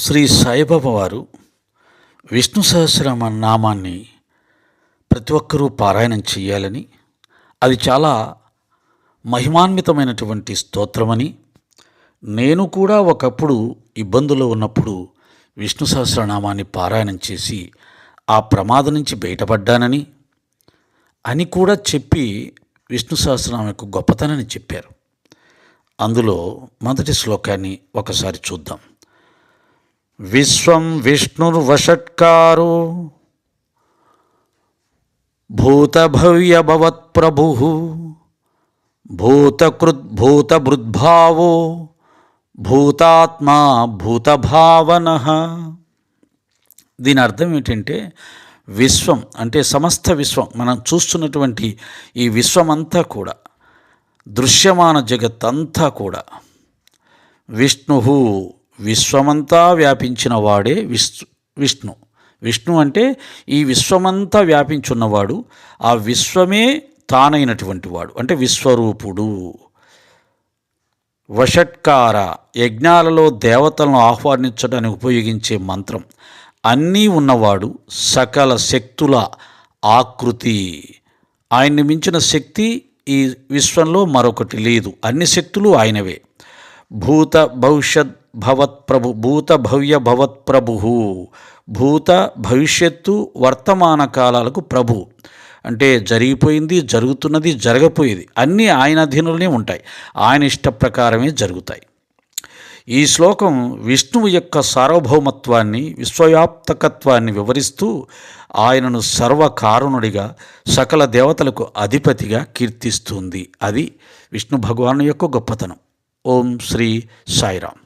శ్రీ సాయిబాబా వారు విష్ణు సహస్రనామ నామాన్ని ప్రతి ఒక్కరూ పారాయణం చేయాలని, అది చాలా మహిమాన్వితమైనటువంటి స్తోత్రమని, నేను కూడా ఒకప్పుడు ఇబ్బందుల్లో ఉన్నప్పుడు విష్ణు సహస్రనామాన్ని పారాయణం చేసి ఆ ప్రమాదం నుంచి బయటపడ్డానని అని కూడా చెప్పి విష్ణు సహస్రనామం యొక్క గొప్పతనాన్ని చెప్పారు. అందులో మొదటి శ్లోకాన్ని ఒకసారి చూద్దాం. విశ్వం విష్ణుర్వషట్కారో భూతభవ్యభవత్ప్రభుః భూతకృద్భూతభృద్భావో భూతాత్మా భూతభావనః. దీని అర్థం ఏంటంటే, విశ్వం అంటే సమస్త విశ్వం, మనం చూస్తున్నటువంటి ఈ విశ్వమంతా కూడా, దృశ్యమాన జగత్తంతా కూడా విష్ణు, విశ్వమంతా వ్యాపించిన వాడే విష్ణు. విష్ణు అంటే ఈ విశ్వమంతా వ్యాపించున్నవాడు, ఆ విశ్వమే తానైనటువంటి వాడు, అంటే విశ్వరూపుడు. వషట్కార, యజ్ఞాలలో దేవతలను ఆహ్వానించడానికి ఉపయోగించే మంత్రం. అన్నీ ఉన్నవాడు, సకల శక్తుల ఆకృతి. ఆయన్ని మించిన శక్తి ఈ విశ్వంలో మరొకటి లేదు, అన్ని శక్తులు ఆయనవే. భూత భవిష్యత్ భవత్ప్రభు, భూత భవ్య భవత్ప్రభు, భూత భవిష్యత్తు వర్తమాన కాలాలకు ప్రభు. అంటే జరిగిపోయింది, జరుగుతున్నది, జరగపోయేది అన్నీ ఆయన అధీనంలోనే ఉంటాయి, ఆయన ఇష్ట ప్రకారమే జరుగుతాయి. ఈ శ్లోకం విష్ణువు యొక్క సార్వభౌమత్వాన్ని, విశ్వవ్యాప్తకత్వాన్ని వివరిస్తూ ఆయనను సర్వకారుణుడిగా, సకల దేవతలకు అధిపతిగా కీర్తిస్తుంది. అది విష్ణు భగవాను యొక్క గొప్పతనం. ఓం శ్రీ సాయిరామ్.